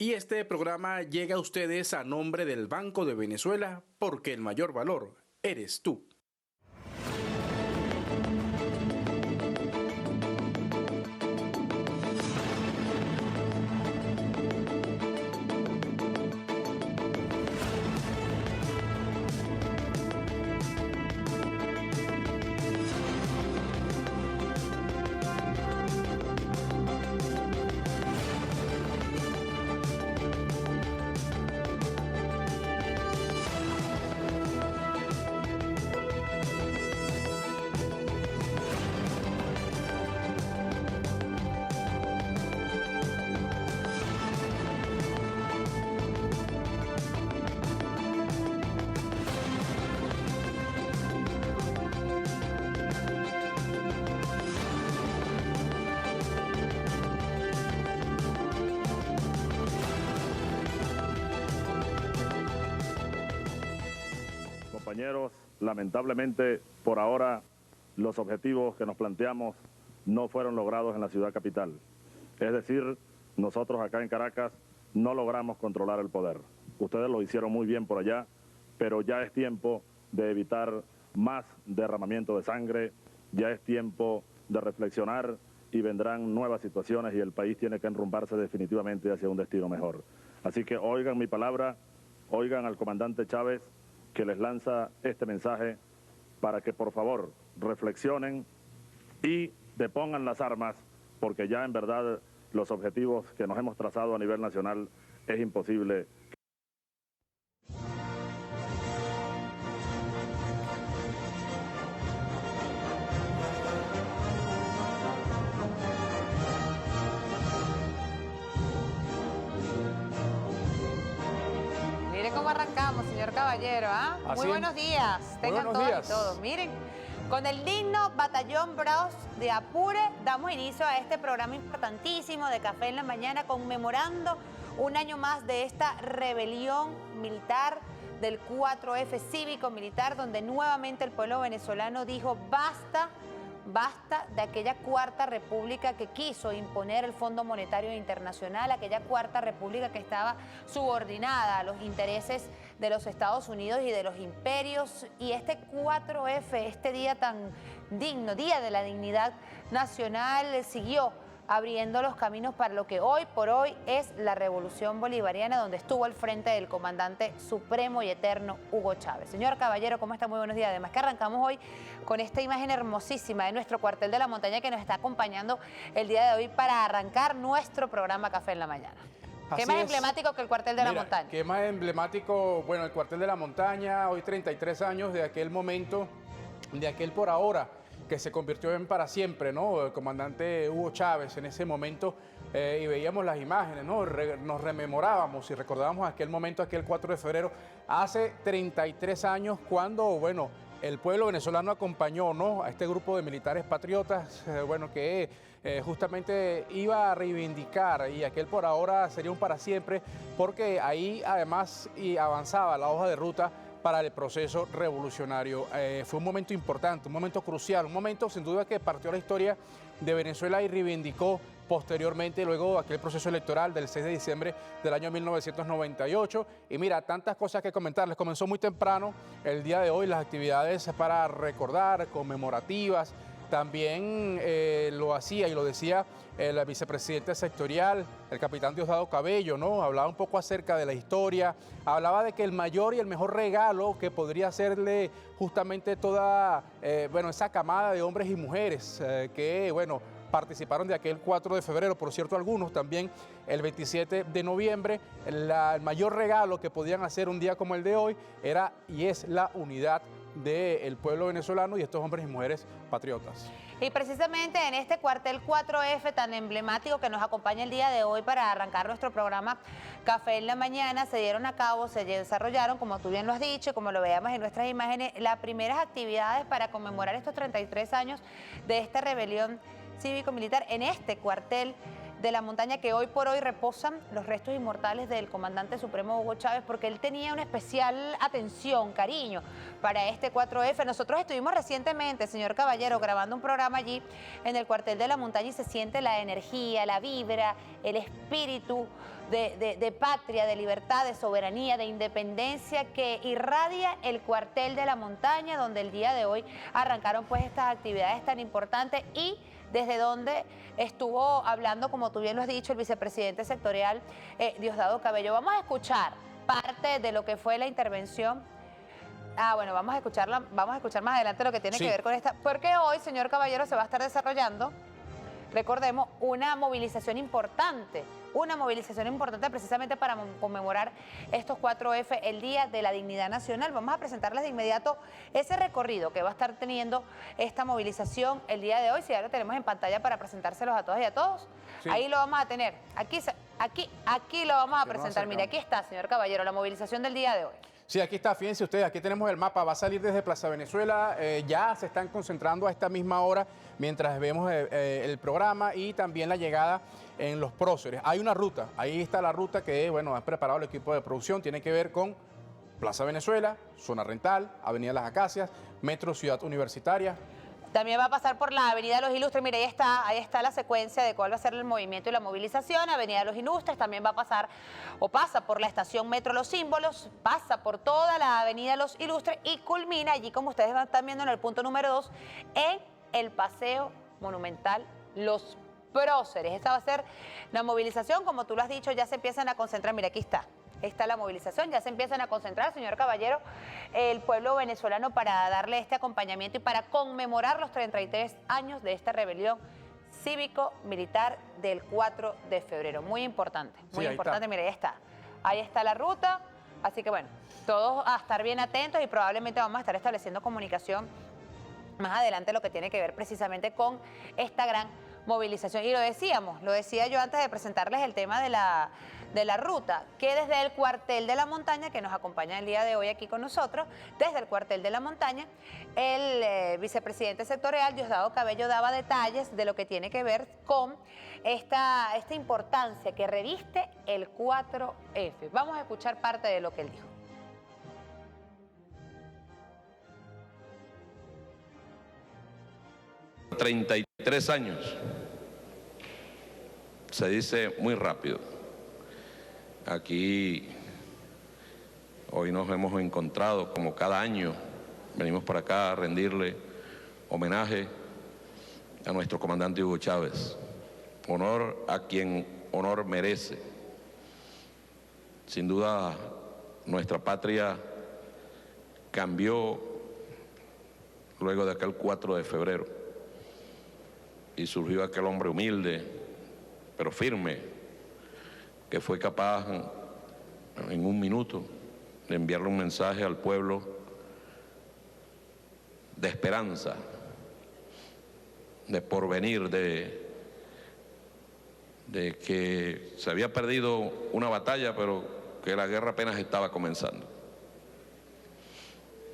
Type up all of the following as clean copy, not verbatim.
Y este programa llega a ustedes a nombre del Banco de Venezuela, porque el mayor valor eres tú. Compañeros, lamentablemente por ahora los objetivos que nos planteamos no fueron logrados en la ciudad capital. Es decir, nosotros acá en Caracas no logramos controlar el poder. Ustedes lo hicieron muy bien por allá, pero ya es tiempo de evitar más derramamiento de sangre, ya es tiempo de reflexionar y vendrán nuevas situaciones y el país tiene que enrumbarse definitivamente hacia un destino mejor. Así que oigan mi palabra, oigan al comandante Chávez, que les lanza este mensaje para que por favor reflexionen y depongan las armas, porque ya en verdad los objetivos que nos hemos trazado a nivel nacional es imposible. Mire cómo arrancamos, señor Caballero, ¿ah? Muy buenos días, tengan todos y todos. Miren, con el digno Batallón Bros de Apure damos inicio a este programa importantísimo de Café en la Mañana, conmemorando un año más de esta rebelión militar del 4F cívico-militar, donde nuevamente el pueblo venezolano dijo basta. Basta de aquella Cuarta República que quiso imponer el Fondo Monetario Internacional, aquella Cuarta República que estaba subordinada a los intereses de los Estados Unidos y de los imperios. Y este 4F, este día tan digno, Día de la Dignidad Nacional, siguió abriendo los caminos para lo que hoy por hoy es la Revolución Bolivariana, donde estuvo al frente del comandante supremo y eterno Hugo Chávez. Señor Caballero, ¿cómo está? Muy buenos días. Además que arrancamos hoy con esta imagen hermosísima de nuestro cuartel de la montaña que nos está acompañando el día de hoy para arrancar nuestro programa Café en la Mañana. ¿Qué más emblemático que el cuartel de la montaña? ¿Qué más emblemático? Bueno, el cuartel de la montaña, hoy 33 años de aquel momento, de aquel por ahora, que se convirtió en para siempre, ¿no? El comandante Hugo Chávez en ese momento, y veíamos las imágenes, ¿no? Nos rememorábamos y recordábamos aquel momento, aquel 4 de febrero, hace 33 años, cuando, bueno, el pueblo venezolano acompañó, ¿no?, a este grupo de militares patriotas, bueno, que justamente iba a reivindicar, y aquel por ahora sería un para siempre, porque ahí además y avanzaba la hoja de ruta para el proceso revolucionario. Fue un momento importante, un momento crucial, un momento sin duda que partió la historia de Venezuela y reivindicó posteriormente, luego aquel proceso electoral del 6 de diciembre del año 1998. Y mira, tantas cosas que comentarles. Comenzó muy temprano el día de hoy las actividades para recordar, conmemorativas. También lo hacía y lo decía el vicepresidente sectorial, el capitán Diosdado Cabello, ¿no? Hablaba un poco acerca de la historia, hablaba de que el mayor y el mejor regalo que podría hacerle justamente toda, bueno, esa camada de hombres y mujeres que, bueno, participaron de aquel 4 de febrero, por cierto, algunos también el 27 de noviembre, el mayor regalo que podían hacer un día como el de hoy era y es la unidad del pueblo venezolano y estos hombres y mujeres patriotas. Y precisamente en este cuartel 4F tan emblemático que nos acompaña el día de hoy para arrancar nuestro programa Café en la Mañana, se dieron a cabo, se desarrollaron, como tú bien lo has dicho, como lo veamos en nuestras imágenes, las primeras actividades para conmemorar estos 33 años de esta rebelión cívico-militar en este cuartel de la Montaña, que hoy por hoy reposan los restos inmortales del comandante supremo Hugo Chávez, porque él tenía una especial atención, cariño para este 4F. Nosotros estuvimos recientemente, señor Caballero, grabando un programa allí en el cuartel de la Montaña y se siente la energía, la vibra, el espíritu de patria, de libertad, de soberanía, de independencia que irradia el cuartel de la Montaña, donde el día de hoy arrancaron pues estas actividades tan importantes y desde donde estuvo hablando, como tú bien lo has dicho, el vicepresidente sectorial Diosdado Cabello. Vamos a escuchar parte de lo que fue la intervención. Bueno, vamos a escuchar más adelante lo que tiene que ver con esta, porque hoy, señor Caballero, se va a estar desarrollando, recordemos, una movilización importante precisamente para conmemorar estos 4F, el Día de la Dignidad Nacional. Vamos a presentarles de inmediato ese recorrido que va a estar teniendo esta movilización el día de hoy. Si ya lo tenemos en pantalla para presentárselos a todas y a todos, sí. Ahí lo vamos a tener. Aquí lo vamos a presentar. Mire, aquí está, señor Caballero, la movilización del día de hoy. Sí, aquí está, fíjense ustedes, aquí tenemos el mapa, va a salir desde Plaza Venezuela, ya se están concentrando a esta misma hora mientras vemos el programa y también la llegada en los próceres. Hay una ruta, ahí está la ruta que, bueno, ha preparado el equipo de producción, tiene que ver con Plaza Venezuela, Zona Rental, Avenida Las Acacias, Metro Ciudad Universitaria. También va a pasar por la Avenida de los Ilustres. Mire, ahí está la secuencia de cuál va a ser el movimiento y la movilización. Avenida de los Ilustres también va a pasar o pasa por la estación Metro Los Símbolos, pasa por toda la Avenida de los Ilustres y culmina allí, como ustedes están viendo en el punto número 2, en el Paseo Monumental Los Próceres. Esta va a ser la movilización, como tú lo has dicho, ya se empiezan a concentrar. Mira, aquí está. Está la movilización, ya se empiezan a concentrar, señor Caballero, el pueblo venezolano para darle este acompañamiento y para conmemorar los 33 años de esta rebelión cívico-militar del 4 de febrero. Muy importante, muy importante. Mire, ahí está la ruta, así que bueno, todos a estar bien atentos y probablemente vamos a estar estableciendo comunicación más adelante, lo que tiene que ver precisamente con esta gran movilización. Y lo decía yo antes de presentarles el tema de la ruta, que desde el cuartel de la Montaña, que nos acompaña el día de hoy aquí con nosotros, desde el cuartel de la Montaña, el vicepresidente sectorial Diosdado Cabello daba detalles de lo que tiene que ver con esta importancia que reviste el 4F. Vamos a escuchar parte de lo que él dijo. $33 años. Se dice muy rápido. Aquí hoy nos hemos encontrado como cada año. Venimos para acá a rendirle homenaje a nuestro comandante Hugo Chávez. Honor a quien honor merece. Sin duda, nuestra patria cambió luego de aquel 4 de febrero. Y surgió aquel hombre humilde, pero firme, que fue capaz en un minuto de enviarle un mensaje al pueblo de esperanza, de porvenir, de que se había perdido una batalla, pero que la guerra apenas estaba comenzando.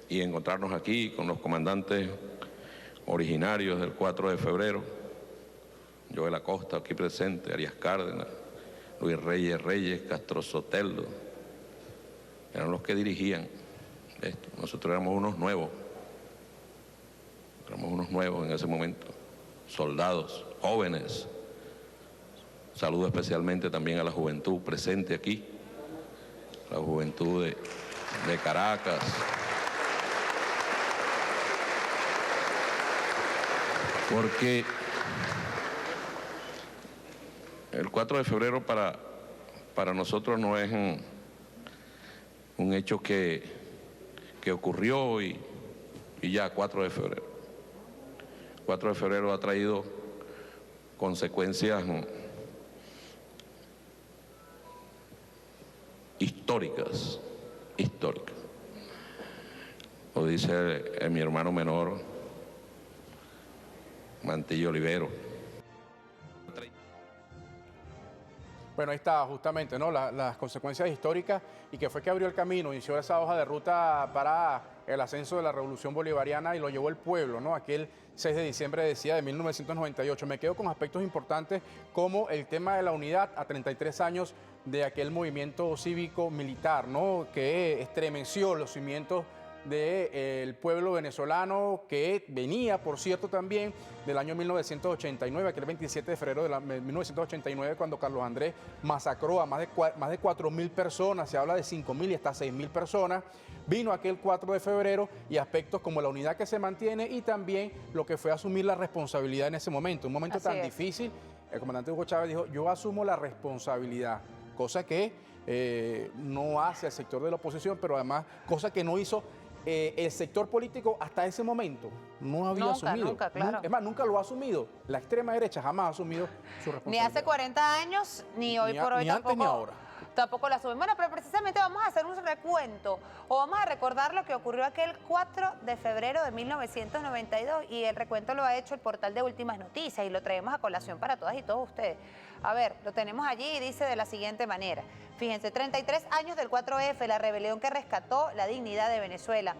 Y encontrarnos aquí con los comandantes originarios del 4 de febrero, Joel Acosta aquí presente, Arias Cárdenas, Luis Reyes, Castro Sotelo, eran los que dirigían esto. Nosotros éramos unos nuevos en ese momento, soldados, jóvenes. Saludo especialmente también a la juventud presente aquí, la juventud de Caracas. Porque el 4 de febrero para nosotros no es un hecho que ocurrió y ya 4 de febrero. 4 de febrero ha traído consecuencias históricas. Lo dice mi hermano menor, Mantillo Olivero. Bueno, ahí está justamente, ¿no? Las consecuencias históricas y que fue que abrió el camino, inició esa hoja de ruta para el ascenso de la Revolución Bolivariana y lo llevó el pueblo, ¿no? Aquel 6 de diciembre, decía, de 1998. Me quedo con aspectos importantes como el tema de la unidad a 33 años de aquel movimiento cívico-militar, ¿no? Que estremeció los cimientos del pueblo venezolano, que venía, por cierto, también del año 1989, aquel 27 de febrero de 1989, cuando Carlos Andrés masacró a más de 4.000 personas, se habla de 5.000 y hasta 6.000 personas. Vino aquel 4 de febrero y aspectos como la unidad que se mantiene y también lo que fue asumir la responsabilidad en ese momento, un momento tan difícil. El comandante Hugo Chávez dijo, yo asumo la responsabilidad, cosa que no hace el sector de la oposición, pero además, cosa que no hizo el sector político hasta ese momento. No había asumido. Nunca, claro. Es más, nunca lo ha asumido. La extrema derecha jamás ha asumido su responsabilidad. Ni hace 40 años, ni hoy por hoy tampoco. Ni ahora. Tampoco la asumen. Bueno, pero precisamente vamos a hacer un recuento o vamos a recordar lo que ocurrió aquel 4 de febrero de 1992 y el recuento lo ha hecho el portal de Últimas Noticias y lo traemos a colación para todas y todos ustedes. A ver, lo tenemos allí y dice de la siguiente manera. Fíjense, 33 años del 4F, la rebelión que rescató la dignidad de Venezuela.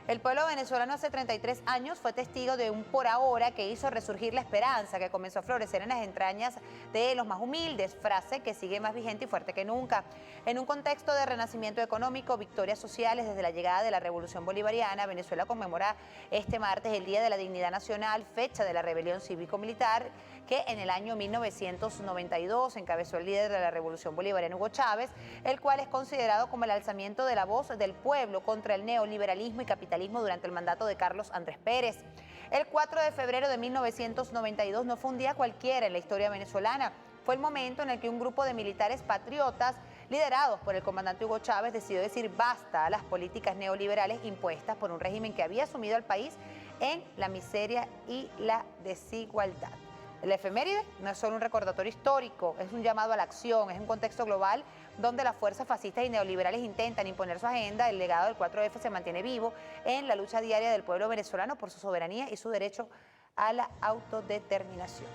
El pueblo venezolano hace 33 años fue testigo de un por ahora que hizo resurgir la esperanza, que comenzó a florecer en las entrañas de los más humildes, frase que sigue más vigente y fuerte que nunca. En un contexto de renacimiento económico, victorias sociales desde la llegada de la Revolución Bolivariana, Venezuela conmemora este martes el Día de la Dignidad Nacional, fecha de la rebelión cívico-militar, que en el año 1992 encabezó el líder de la Revolución Bolivariana, Hugo Chávez, el cual es considerado como el alzamiento de la voz del pueblo contra el neoliberalismo y capitalismo durante el mandato de Carlos Andrés Pérez. El 4 de febrero de 1992 no fue un día cualquiera en la historia venezolana. Fue el momento en el que un grupo de militares patriotas, liderados por el comandante Hugo Chávez, decidió decir basta a las políticas neoliberales impuestas por un régimen que había sumido al país en la miseria y la desigualdad. El efeméride no es solo un recordatorio histórico, es un llamado a la acción, es un contexto global donde las fuerzas fascistas y neoliberales intentan imponer su agenda. El legado del 4F se mantiene vivo en la lucha diaria del pueblo venezolano por su soberanía y su derecho a la autodeterminación.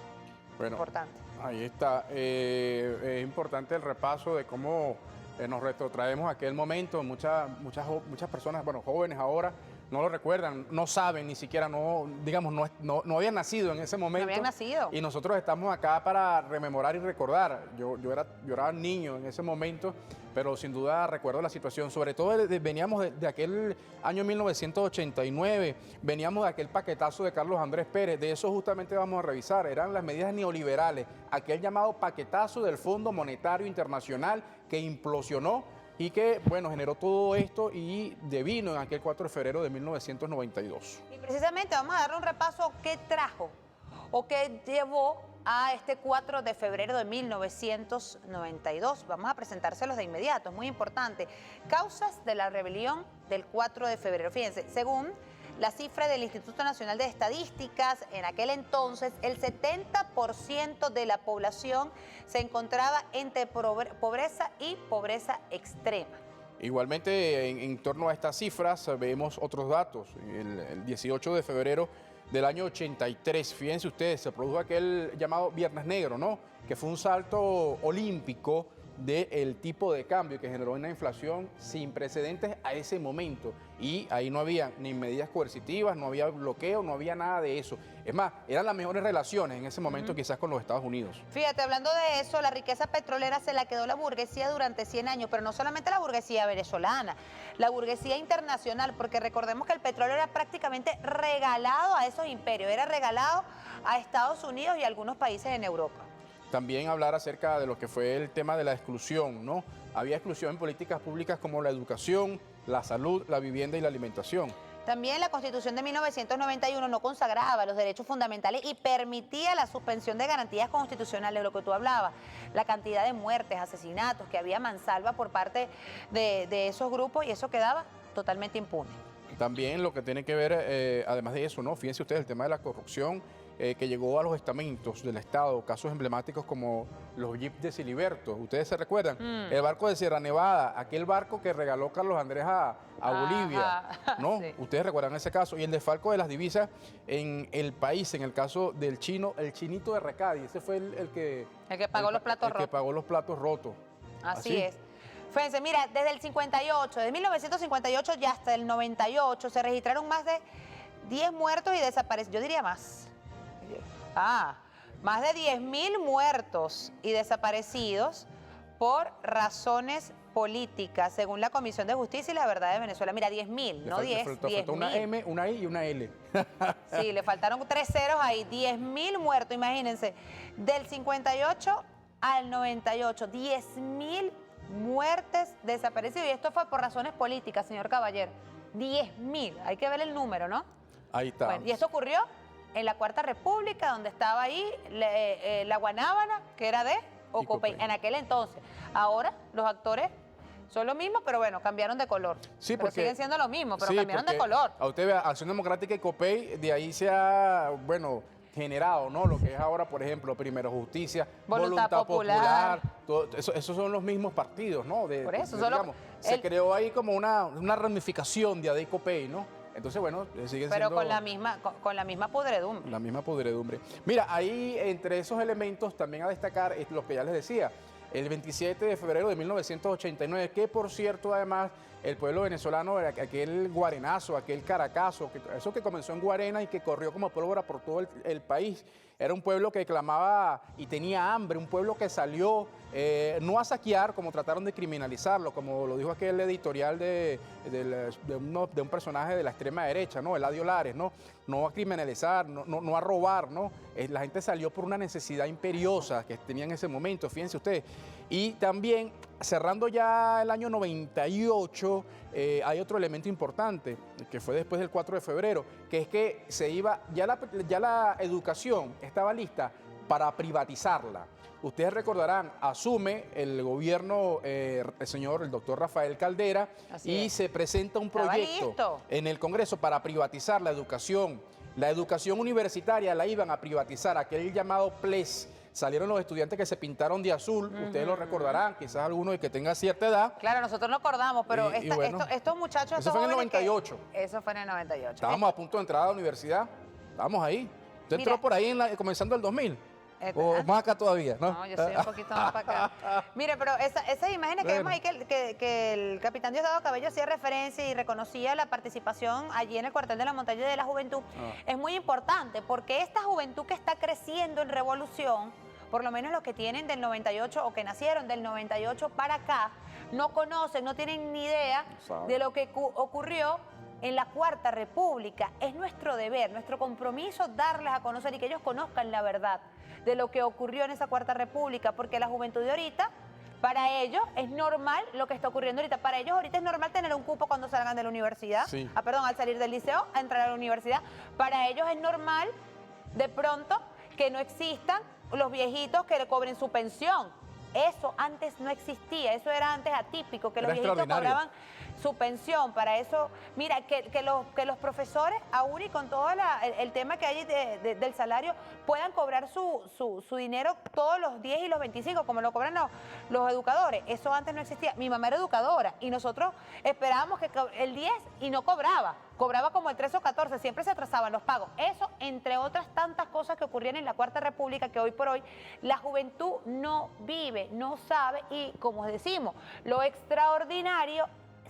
Bueno, importante. Ahí está. Es importante el repaso de cómo nos retrotraemos a aquel momento. Muchas personas, bueno, jóvenes ahora, no lo recuerdan, no saben ni siquiera, no habían nacido en ese momento. No habían nacido. Y nosotros estamos acá para rememorar y recordar. Yo era niño en ese momento, pero sin duda recuerdo la situación. Sobre todo veníamos de aquel año 1989, veníamos de aquel paquetazo de Carlos Andrés Pérez. De eso justamente vamos a revisar. Eran las medidas neoliberales, aquel llamado paquetazo del Fondo Monetario Internacional que implosionó y que, bueno, generó todo esto y devino en aquel 4 de febrero de 1992. Y precisamente vamos a darle un repaso qué trajo o qué llevó a este 4 de febrero de 1992. Vamos a presentárselos de inmediato, es muy importante. Causas de la rebelión del 4 de febrero. Fíjense, según la cifra del Instituto Nacional de Estadísticas, en aquel entonces el 70% de la población se encontraba entre pobreza y pobreza extrema. Igualmente, en torno a estas cifras, vemos otros datos. El 18 de febrero del año 83, fíjense ustedes, se produjo aquel llamado Viernes Negro, ¿no? Que fue un salto olímpico del tipo de cambio que generó una inflación sin precedentes a ese momento. Y ahí no había ni medidas coercitivas, no había bloqueo, no había nada de eso. Es más, eran las mejores relaciones en ese momento quizás con los Estados Unidos. Fíjate, hablando de eso, la riqueza petrolera se la quedó la burguesía durante 100 años, pero no solamente la burguesía venezolana, la burguesía internacional, porque recordemos que el petróleo era prácticamente regalado a esos imperios, era regalado a Estados Unidos y a algunos países en Europa. También hablar acerca de lo que fue el tema de la exclusión, ¿no? Había exclusión en políticas públicas como la educación, la salud, la vivienda y la alimentación. También la Constitución de 1991 no consagraba los derechos fundamentales y permitía la suspensión de garantías constitucionales, de lo que tú hablabas, la cantidad de muertes, asesinatos que había mansalva por parte de esos grupos y eso quedaba totalmente impune. También lo que tiene que ver, además de eso, ¿no? Fíjense ustedes el tema de la corrupción que llegó a los estamentos del Estado, casos emblemáticos como los jeeps de Siliberto. ¿Ustedes se recuerdan? El barco de Sierra Nevada, aquel barco que regaló Carlos Andrés a Bolivia, ¿no? Sí. Ustedes recuerdan ese caso. Y el desfalco de las divisas en el país, en el caso del el chinito de Recadi. Ese fue el que pagó los platos rotos. El que pagó los platos rotos. Así es. Fíjense, mira, desde el 58, desde 1958 ya hasta el 98 se registraron más de 10 muertos y desaparecidos. Yo diría más. Más de 10.000 muertos y desaparecidos por razones políticas, según la Comisión de Justicia y la Verdad de Venezuela. Mira, 10.000, no 10, 10.000. Le faltó una M, una I y una L. Sí, le faltaron 3 ceros ahí. 10.000 muertos, imagínense. Del 58 al 98, 10.000 muertes desaparecidos. Y esto fue por razones políticas, señor Caballero. 10.000. Hay que ver el número, ¿no? Ahí está. Bueno, y esto ocurrió en la Cuarta República, donde estaba ahí la Guanábana, que era de Ocopey, en aquel entonces. Ahora los actores son los mismos, pero bueno, cambiaron de color. Sí, pero siguen siendo lo mismo, pero cambiaron de color. A usted ve, Acción Democrática y Copey, de ahí se ha, bueno, generado, ¿no? Lo que es ahora, por ejemplo, Primero Justicia, Voluntad Popular. Todo, esos son los mismos partidos, ¿no? Por eso, digamos, se creó ahí como una ramificación de AD Copey, ¿no? Entonces, bueno, siguen pero siendo... con la misma podredumbre. La misma podredumbre. Mira, ahí entre esos elementos también a destacar es lo que ya les decía, el 27 de febrero de 1989, que por cierto, además, el pueblo venezolano, aquel guarenazo, aquel caracazo, eso que comenzó en Guarena y que corrió como pólvora por todo el país, era un pueblo que clamaba y tenía hambre, un pueblo que salió no a saquear, como trataron de criminalizarlo, como lo dijo aquel editorial de un personaje de la extrema derecha, ¿no? Eladio Lares, ¿no? No a criminalizar, no a robar, ¿no? La gente salió por una necesidad imperiosa que tenía en ese momento, fíjense ustedes. Y también, cerrando ya el año 98, hay otro elemento importante, que fue después del 4 de febrero, que es que se iba, ya la educación estaba lista para privatizarla. Ustedes recordarán, asume el gobierno, el doctor Rafael Caldera, y se presenta un proyecto en el Congreso para privatizar la educación. La educación universitaria la iban a privatizar, aquel llamado PLES. Salieron los estudiantes que se pintaron de azul, ustedes lo recordarán, quizás alguno que tenga cierta edad. Claro, nosotros no acordamos, pero bueno, estos muchachos... Eso fue en el 98. Eso fue en el 98. Estábamos a punto de entrar a la universidad, estábamos ahí. ¿Usted entró por ahí comenzando el 2000? ¿O más acá todavía? No, yo soy un poquito más para acá. Mire, pero esas imágenes que vemos ahí que el capitán Diosdado Cabello hacía referencia y reconocía la participación allí en el cuartel de la montaña de la juventud, es muy importante porque esta juventud que está creciendo en revolución, por lo menos los que tienen del 98 o que nacieron del 98 para acá, no conocen, no tienen ni idea de lo que ocurrió en la Cuarta República. Es nuestro deber, nuestro compromiso darles a conocer y que ellos conozcan la verdad de lo que ocurrió en esa Cuarta República, porque la juventud de ahorita, para ellos es normal lo que está ocurriendo ahorita. Para ellos ahorita es normal tener un cupo cuando salgan de la universidad, al salir del liceo, a entrar a la universidad. Para ellos es normal, de pronto, que no existan los viejitos que le cobren su pensión. Eso antes no existía, eso era antes atípico, que los viejitos cobraban su pensión. Para eso, mira, que los profesores, aún y con todo el tema que hay del salario, puedan cobrar su dinero todos los 10 y los 25, como lo cobran los educadores. Eso antes no existía. Mi mamá era educadora y nosotros esperábamos que el 10 y no cobraba. Cobraba como el 13 o 14, siempre se atrasaban los pagos. Eso, entre otras tantas cosas que ocurrían en la Cuarta República, que hoy por hoy la juventud no vive, no sabe, y como decimos, lo extraordinario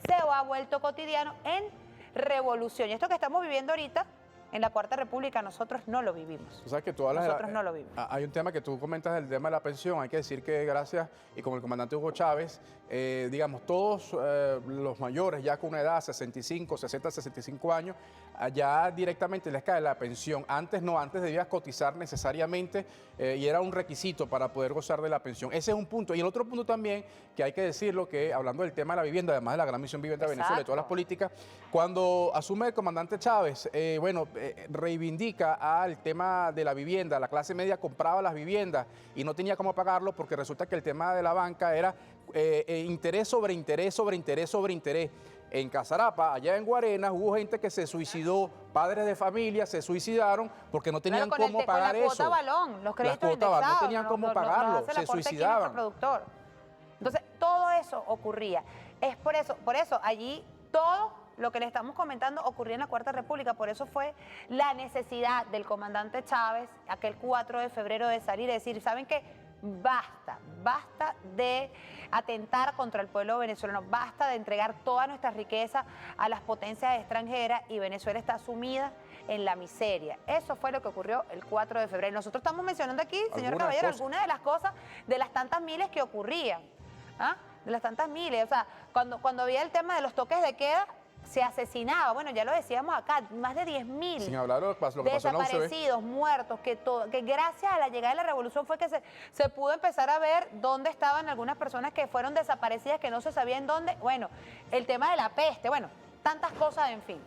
se ha vuelto cotidiano en revolución. Y esto que estamos viviendo ahorita en la Cuarta República, nosotros no lo vivimos. O sea, que nosotros no lo vivimos. Hay un tema que tú comentas del tema de la pensión. Hay que decir que gracias, y como el comandante Hugo Chávez, digamos, todos los mayores ya con una edad, 65, 60, 65 años, ya directamente les cae la pensión. Antes no, antes debías cotizar necesariamente y era un requisito para poder gozar de la pensión. Ese es un punto. Y el otro punto también, que hay que decirlo, que hablando del tema de la vivienda, además de la Gran Misión Vivienda de Venezuela y todas las políticas, cuando asume el comandante Chávez, reivindica al tema de la vivienda. La clase media compraba las viviendas y no tenía cómo pagarlo porque resulta que el tema de la banca era interés sobre interés sobre interés sobre interés. En Casarapa, allá en Guarenas, hubo gente que se suicidó, padres de familia se suicidaron porque no tenían cómo pagar eso. Con la cuota balón, los créditos indexados, no tenían cómo pagarlo, se suicidaban. Entonces, todo eso ocurría. Es por eso allí todo lo que le estamos comentando ocurría en la Cuarta República. Por eso fue la necesidad del comandante Chávez, aquel 4 de febrero, de salir y decir, ¿saben qué? basta de atentar contra el pueblo venezolano, basta de entregar toda nuestra riqueza a las potencias extranjeras y Venezuela está sumida en la miseria. Eso fue lo que ocurrió el 4 de febrero. Nosotros estamos mencionando aquí, señor Caballero, algunas de las cosas, de las tantas miles que ocurrían, ¿ah? De las tantas miles. O sea, cuando había el tema de los toques de queda, se asesinaba, bueno, ya lo decíamos acá, más de 10.000 sin hablar de lo que pasó en la desaparecidos, muertos, que gracias a la llegada de la revolución fue que se pudo empezar a ver dónde estaban algunas personas que fueron desaparecidas, que no se sabía en dónde. Bueno, el tema de la peste, bueno, tantas cosas, en fin,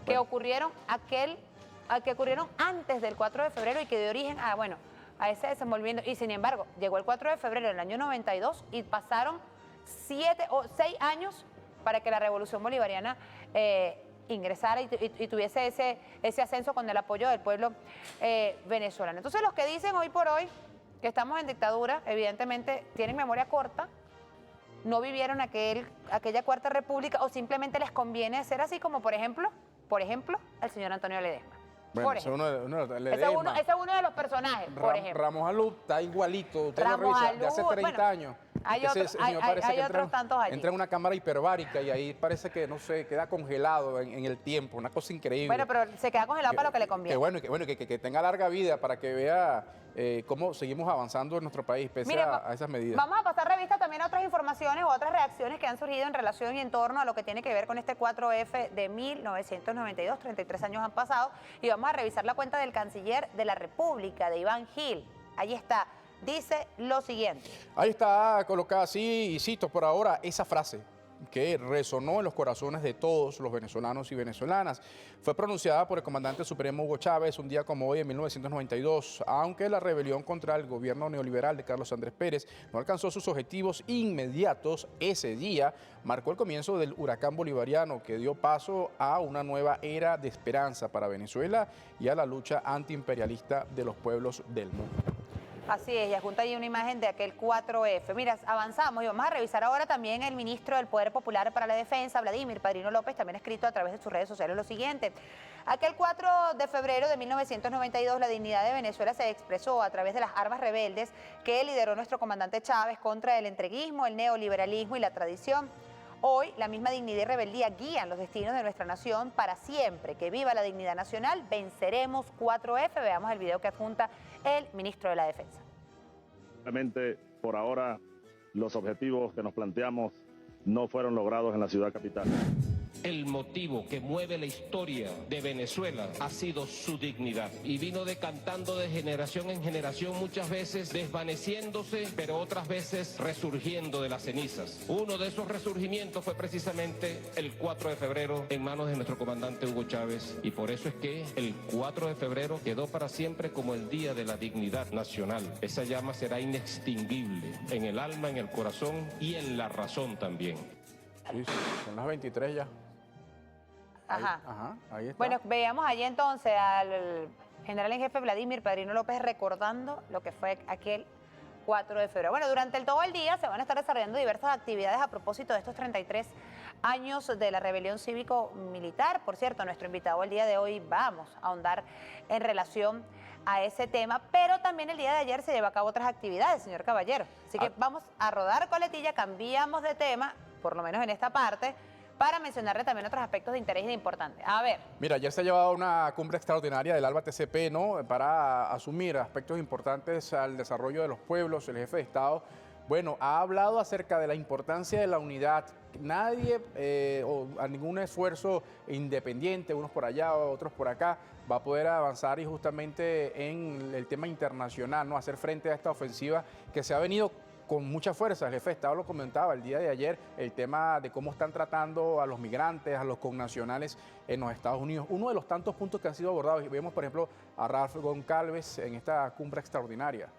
que ocurrieron antes del 4 de febrero y que dio origen a ese desenvolvimiento. Y sin embargo, llegó el 4 de febrero del año 92 y pasaron 6 años para que la revolución bolivariana ingresara y tuviese ese ascenso con el apoyo del pueblo venezolano. Entonces los que dicen hoy por hoy que estamos en dictadura, evidentemente tienen memoria corta, no vivieron aquella Cuarta República o simplemente les conviene ser así como por ejemplo, el señor Antonio Ledesma. Bueno, ese es uno de los personajes, por ejemplo. Ramos Alud está igualito, usted lo revisa, de hace 30 años. Hay otros tantos allí. Entra en una cámara hiperbárica y ahí parece que, no sé, queda congelado en el tiempo, una cosa increíble. Bueno, pero se queda congelado para lo que le conviene. Que tenga larga vida para que vea cómo seguimos avanzando en nuestro país, pese a esas medidas. Vamos a pasar revista también a otras informaciones o otras reacciones que han surgido en relación y en torno a lo que tiene que ver con este 4F de 1992, 33 años han pasado, y vamos a revisar la cuenta del canciller de la República, de Iván Gil. Ahí está. Dice lo siguiente. Ahí está colocada así, y cito por ahora esa frase que resonó en los corazones de todos los venezolanos y venezolanas. Fue pronunciada por el comandante supremo Hugo Chávez un día como hoy en 1992, aunque la rebelión contra el gobierno neoliberal de Carlos Andrés Pérez no alcanzó sus objetivos inmediatos. Ese día marcó el comienzo del huracán bolivariano que dio paso a una nueva era de esperanza para Venezuela y a la lucha antiimperialista de los pueblos del mundo. Así es, y adjunta ahí una imagen de aquel 4F. Mira, avanzamos y vamos a revisar ahora también el ministro del Poder Popular para la Defensa, Vladimir Padrino López, también ha escrito a través de sus redes sociales lo siguiente. Aquel 4 de febrero de 1992, la dignidad de Venezuela se expresó a través de las armas rebeldes que lideró nuestro comandante Chávez contra el entreguismo, el neoliberalismo y la tradición. Hoy, la misma dignidad y rebeldía guían los destinos de nuestra nación para siempre. Que viva la dignidad nacional, venceremos 4F. Veamos el video que adjunta el ministro de la Defensa. Realmente, por ahora, los objetivos que nos planteamos no fueron logrados en la ciudad capital. El motivo que mueve la historia de Venezuela ha sido su dignidad y vino decantando de generación en generación, muchas veces desvaneciéndose, pero otras veces resurgiendo de las cenizas. Uno de esos resurgimientos fue precisamente el 4 de febrero en manos de nuestro comandante Hugo Chávez, y por eso es que el 4 de febrero quedó para siempre como el Día de la Dignidad Nacional. Esa llama será inextinguible en el alma, en el corazón y en la razón también. Sí, son las 23 ya. Ahí está. Bueno, veamos allí entonces al general en jefe Vladimir Padrino López recordando lo que fue aquel 4 de febrero. Bueno, durante todo el día se van a estar desarrollando diversas actividades a propósito de estos 33 años de la rebelión cívico-militar. Por cierto, nuestro invitado el día de hoy vamos a ahondar en relación a ese tema, pero también el día de ayer se llevó a cabo otras actividades, señor Caballero. Así que vamos a rodar coletilla, cambiamos de tema, por lo menos en esta parte, para mencionarle también otros aspectos de interés y de importante. A ver. Mira, ayer se ha llevado una cumbre extraordinaria del ALBA TCP, ¿no? Para asumir aspectos importantes al desarrollo de los pueblos. El jefe de Estado, bueno, ha hablado acerca de la importancia de la unidad. Nadie, o a ningún esfuerzo independiente, unos por allá, otros por acá, va a poder avanzar y justamente en el tema internacional, ¿no? Hacer frente a esta ofensiva que se ha venido con mucha fuerza. El jefe de Estado lo comentaba el día de ayer, el tema de cómo están tratando a los migrantes, a los connacionales en los Estados Unidos. Uno de los tantos puntos que han sido abordados, y vemos, por ejemplo, a Ralph Goncalves en esta cumbre extraordinaria.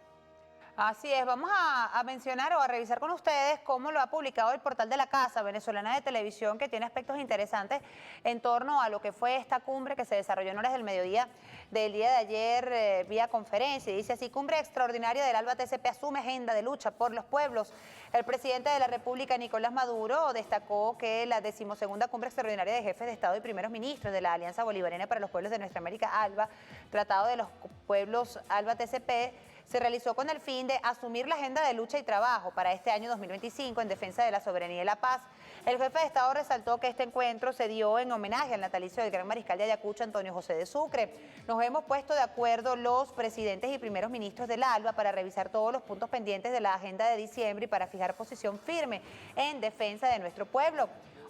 Así es, vamos a mencionar o a revisar con ustedes cómo lo ha publicado el portal de la Casa Venezolana de Televisión, que tiene aspectos interesantes en torno a lo que fue esta cumbre que se desarrolló en horas del mediodía del día de ayer vía conferencia. Y dice así: cumbre extraordinaria del ALBA TCP asume agenda de lucha por los pueblos. El presidente de la República, Nicolás Maduro, destacó que la 12ª cumbre extraordinaria de jefes de Estado y primeros ministros de la Alianza Bolivariana para los Pueblos de Nuestra América, ALBA, Tratado de los Pueblos ALBA TCP, se realizó con el fin de asumir la agenda de lucha y trabajo para este año 2025 en defensa de la soberanía y la paz. El jefe de Estado resaltó que este encuentro se dio en homenaje al natalicio del gran mariscal de Ayacucho, Antonio José de Sucre. Nos hemos puesto de acuerdo los presidentes y primeros ministros del ALBA para revisar todos los puntos pendientes de la agenda de diciembre y para fijar posición firme en defensa de nuestro pueblo.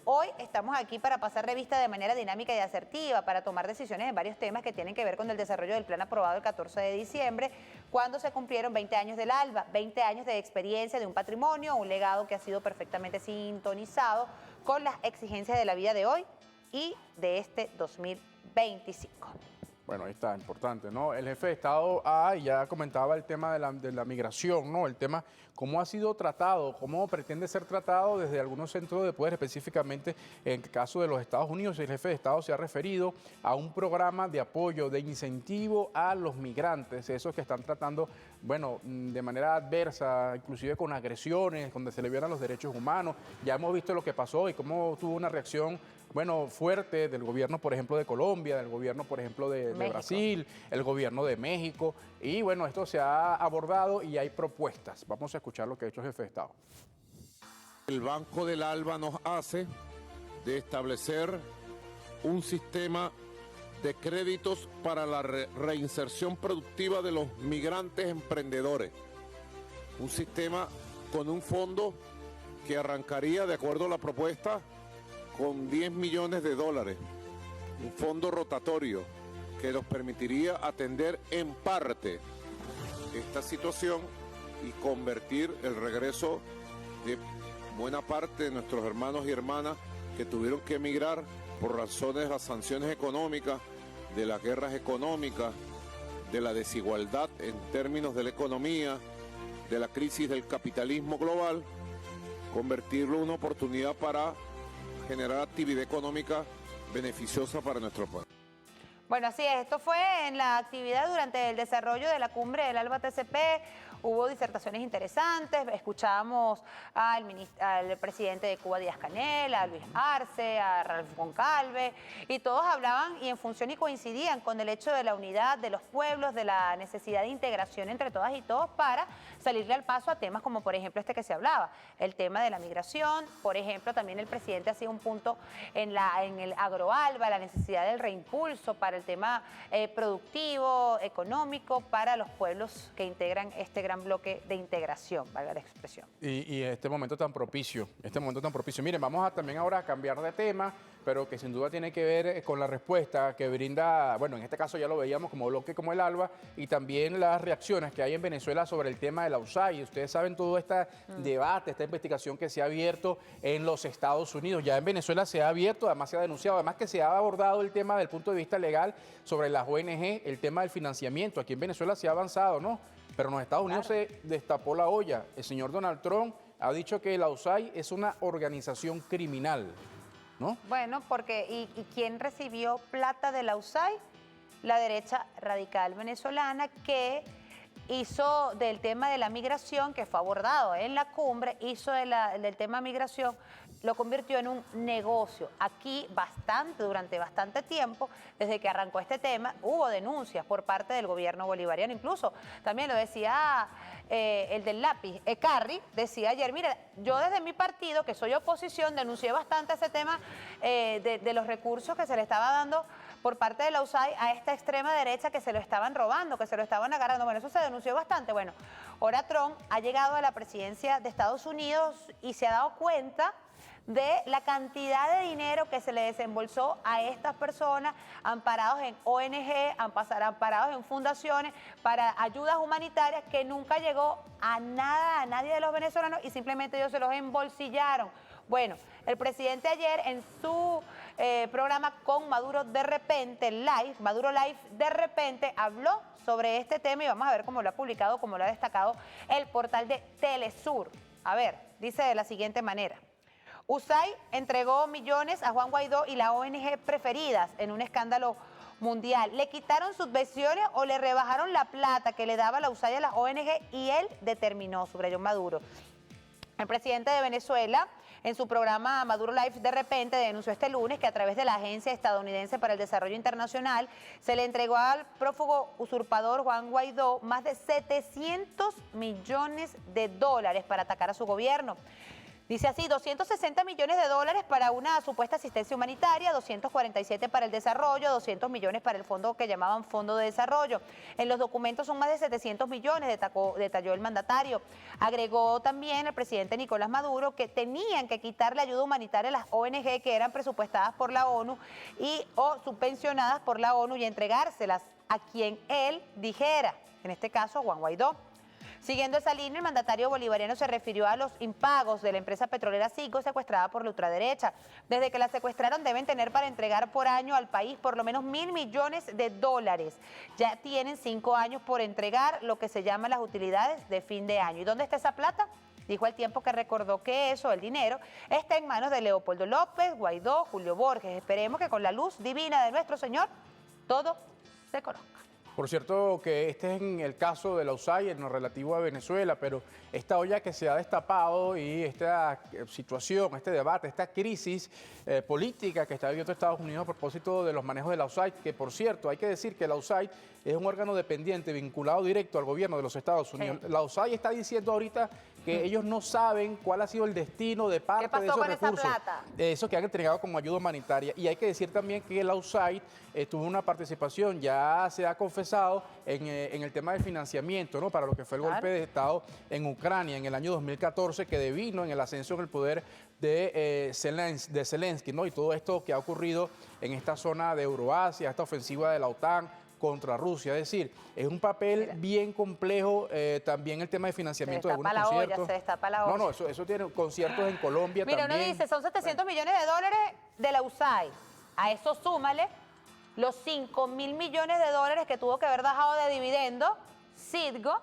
Hoy estamos aquí para pasar revista de manera dinámica y asertiva, para tomar decisiones en varios temas que tienen que ver con el desarrollo del plan aprobado el 14 de diciembre, cuando se cumplieron 20 años del ALBA, 20 años de experiencia, de un patrimonio, un legado que ha sido perfectamente sintonizado con las exigencias de la vida de hoy y de este 2025. Bueno, ahí está, importante, ¿no? El jefe de Estado ya comentaba el tema de la migración, ¿no? El tema, cómo ha sido tratado, cómo pretende ser tratado desde algunos centros de poder, específicamente en el caso de los Estados Unidos. El jefe de Estado se ha referido a un programa de apoyo, de incentivo a los migrantes, esos que están tratando, bueno, de manera adversa, inclusive con agresiones, donde se le violan los derechos humanos. Ya hemos visto lo que pasó y cómo tuvo una reacción, bueno, fuerte del gobierno, por ejemplo, de Colombia, del gobierno, por ejemplo, de Brasil, el gobierno de México. Y bueno, esto se ha abordado y hay propuestas. Vamos a escuchar lo que ha hecho el jefe de Estado. El Banco del ALBA nos hace de establecer un sistema de créditos para la reinserción productiva de los migrantes emprendedores. Un sistema con un fondo que arrancaría, de acuerdo a la propuesta, con 10 millones de dólares, un fondo rotatorio que nos permitiría atender en parte esta situación y convertir el regreso de buena parte de nuestros hermanos y hermanas que tuvieron que emigrar por razones de las sanciones económicas, de las guerras económicas, de la desigualdad en términos de la economía, de la crisis del capitalismo global, convertirlo en una oportunidad para generar actividad económica beneficiosa para nuestro país. Bueno, así es. Esto fue en la actividad durante el desarrollo de la cumbre del ALBA TCP. Hubo disertaciones interesantes. Escuchábamos al presidente de Cuba, Díaz-Canel, a Luis Arce, a Ralph Goncalves, y todos hablaban y en función y coincidían con el hecho de la unidad de los pueblos, de la necesidad de integración entre todas y todos para salirle al paso a temas como, por ejemplo, este que se hablaba, el tema de la migración. Por ejemplo, también el presidente hacía un punto en el agroalba, la necesidad del reimpulso para el tema productivo, económico, para los pueblos que integran este gran bloque de integración, valga la expresión. Y este momento tan propicio, Miren, vamos a también ahora a cambiar de tema, pero que sin duda tiene que ver con la respuesta que brinda, bueno, en este caso ya lo veíamos como bloque como el ALBA, y también las reacciones que hay en Venezuela sobre el tema de la USAID. Ustedes saben todo este debate, esta investigación que se ha abierto en los Estados Unidos. Ya en Venezuela se ha abierto, además se ha denunciado, además que se ha abordado el tema del punto de vista legal sobre las ONG, el tema del financiamiento. Aquí en Venezuela se ha avanzado, ¿no? Pero en los Estados Unidos se destapó la olla. El señor Donald Trump ha dicho que la USAID es una organización criminal, ¿no? Bueno, porque ¿y quién recibió plata de la USAID? La derecha radical venezolana, que hizo del tema de la migración, que fue abordado en la cumbre, hizo del tema migración, lo convirtió en un negocio. Aquí durante bastante tiempo, desde que arrancó este tema, hubo denuncias por parte del gobierno bolivariano. Incluso también lo decía el del lápiz, Carri, decía ayer, mire, yo desde mi partido, que soy oposición, denuncié bastante ese tema de los recursos que se le estaba dando por parte de la USAID a esta extrema derecha, que se lo estaban robando, que se lo estaban agarrando. Bueno, eso se denunció bastante. Bueno, ahora Trump ha llegado a la presidencia de Estados Unidos y se ha dado cuenta de la cantidad de dinero que se le desembolsó a estas personas amparados en ONG, amparados en fundaciones para ayudas humanitarias, que nunca llegó a nadie de los venezolanos, y simplemente ellos se los embolsillaron. Bueno, el presidente ayer en su programa con Maduro de repente, Maduro Live, de repente habló sobre este tema, y vamos a ver cómo lo ha publicado, cómo lo ha destacado el portal de Telesur. A ver, dice de la siguiente manera: USAID entregó millones a Juan Guaidó y la ONG Preferidas en un escándalo mundial. Le quitaron subvenciones o le rebajaron la plata que le daba la USAID a la ONG, y él determinó, subrayó Maduro, El presidente de Venezuela, en su programa Maduro Live, de repente denunció este lunes que a través de la Agencia Estadounidense para el Desarrollo Internacional se le entregó al prófugo usurpador Juan Guaidó más de 700 millones de dólares para atacar a su gobierno. Dice así, 260 millones de dólares para una supuesta asistencia humanitaria, 247 para el desarrollo, 200 millones para el fondo que llamaban Fondo de Desarrollo. En los documentos son más de 700 millones, detalló el mandatario. Agregó también el presidente Nicolás Maduro que tenían que quitar la ayuda humanitaria a las ONG que eran presupuestadas por la ONU o subvencionadas por la ONU y entregárselas a quien él dijera, en este caso Juan Guaidó. Siguiendo esa línea, el mandatario bolivariano se refirió a los impagos de la empresa petrolera Citgo secuestrada por la ultraderecha. Desde que la secuestraron deben tener para entregar por año al país por lo menos 1.000 millones de dólares. Ya tienen 5 años por entregar lo que se llaman las utilidades de fin de año. ¿Y dónde está esa plata? Dijo al tiempo que recordó que eso, el dinero, está en manos de Leopoldo López, Guaidó, Julio Borges. Esperemos que con la luz divina de nuestro Señor todo se conozca. Por cierto, que este es en el caso de la USAID en lo relativo a Venezuela, pero esta olla que se ha destapado y esta situación, este debate, esta crisis política que está viviendo Estados Unidos a propósito de los manejos de la USAID, que por cierto, hay que decir que la USAID es un órgano dependiente vinculado directo al gobierno de los Estados Unidos. Sí. La USAID está diciendo ahorita que ellos no saben cuál ha sido el destino de parte de esos recursos, eso que han entregado como ayuda humanitaria. Y hay que decir también que la USAID tuvo una participación, ya se ha confesado, en el tema del financiamiento, ¿no?, para lo que fue el golpe de Estado en Ucrania en el año 2014, que devino en el ascenso en el poder de Zelensky, ¿no?, y todo esto que ha ocurrido en esta zona de Euroasia, esta ofensiva de la OTAN contra Rusia. Es decir, es un papel bien complejo, también el tema de financiamiento de algunos conciertos. Se destapa la olla. No, eso tiene conciertos en Colombia. Mira, también. Uno dice, son 700 millones de dólares de la USAID. A eso súmale los 5.000 millones de dólares que tuvo que haber dejado de dividendo Citgo,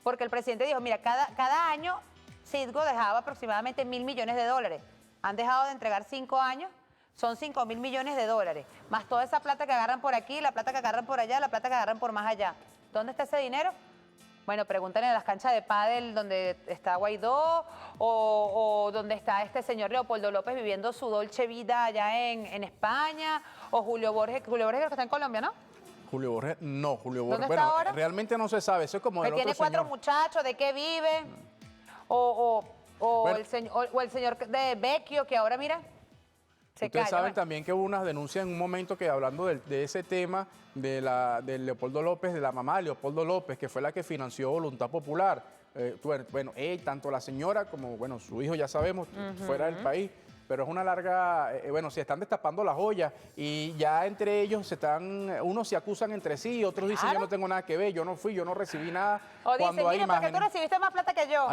porque el presidente dijo, mira, cada año Citgo dejaba aproximadamente 1.000 millones de dólares. Han dejado de entregar 5 años. Son 5.000 millones de dólares, más toda esa plata que agarran por aquí, la plata que agarran por allá, la plata que agarran por más allá. ¿Dónde está ese dinero? Bueno, pregúntenle en las canchas de pádel donde está Guaidó o donde está este señor Leopoldo López viviendo su dolce vida allá en España, o Julio Borges creo que está en Colombia, ¿no? Julio Borges, no, Julio Borges. ¿Dónde está ahora? Realmente no se sabe, eso es como el otro tiene 4 señor. muchachos, ¿de qué vive? Bueno, el señor de Vecchio, que ahora mira... Ustedes saben también que hubo unas denuncias en un momento que hablando de ese tema de Leopoldo López, de la mamá de Leopoldo López, que fue la que financió Voluntad Popular. Bueno, tanto la señora como bueno, su hijo ya sabemos, fuera del país. Pero es una larga, bueno, se están destapando las joyas y ya entre ellos unos se acusan entre sí, otros dicen yo no tengo nada que ver, yo no fui, yo no recibí nada. O dicen, mira, porque tú recibiste más plata que yo.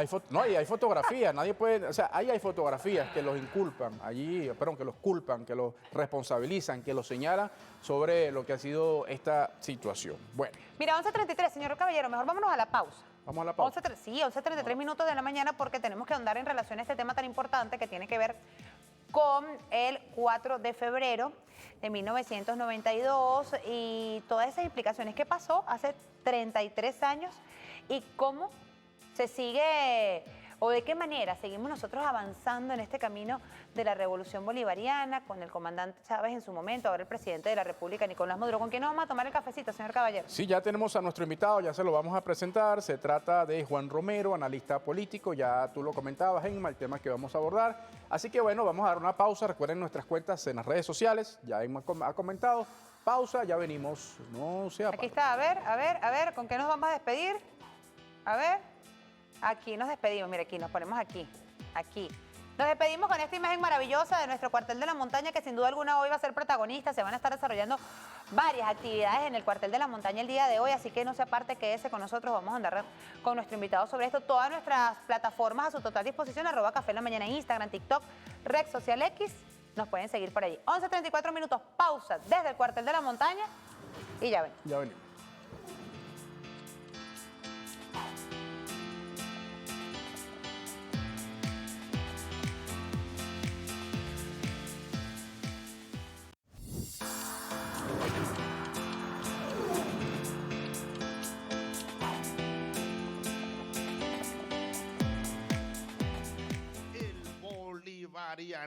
Y hay fotografías, nadie puede, o sea, ahí hay fotografías que los inculpan, que los culpan, que los responsabilizan, que los señalan sobre lo que ha sido esta situación. Bueno. Mira, 11:33, señor Caballero, mejor vámonos a la pausa. Vamos a la pausa. 11:33 minutos de la mañana porque tenemos que ahondar en relación a este tema tan importante que tiene que ver con el 4 de febrero de 1992 y todas esas implicaciones que pasó hace 33 años y cómo se sigue o de qué manera seguimos nosotros avanzando en este camino de la revolución bolivariana con el comandante Chávez en su momento, ahora el presidente de la República, Nicolás Maduro. ¿Con quién nos vamos a tomar el cafecito, señor Caballero? Sí, ya tenemos a nuestro invitado, ya se lo vamos a presentar. Se trata de Juan Romero, analista político. Ya tú lo comentabas, Emma, el tema que vamos a abordar. Así que bueno, vamos a dar una pausa. Recuerden nuestras cuentas en las redes sociales. Ya Emma ha comentado. Pausa, ya venimos. No se apaguen. Aquí está, a ver, ¿con qué nos vamos a despedir? A ver, aquí nos despedimos. Mira, aquí nos ponemos aquí. Nos despedimos con esta imagen maravillosa de nuestro cuartel de la montaña, que sin duda alguna hoy va a ser protagonista. Se van a estar desarrollando varias actividades en el cuartel de la montaña el día de hoy, así que no se aparte, quédese con nosotros. Vamos a andar con nuestro invitado sobre esto. Todas nuestras plataformas a su total disposición, @Café en la Mañana, Instagram, TikTok, Red Social X. Nos pueden seguir por allí. 11:34 minutos, pausa desde el cuartel de la montaña y ya ven. Ya venimos.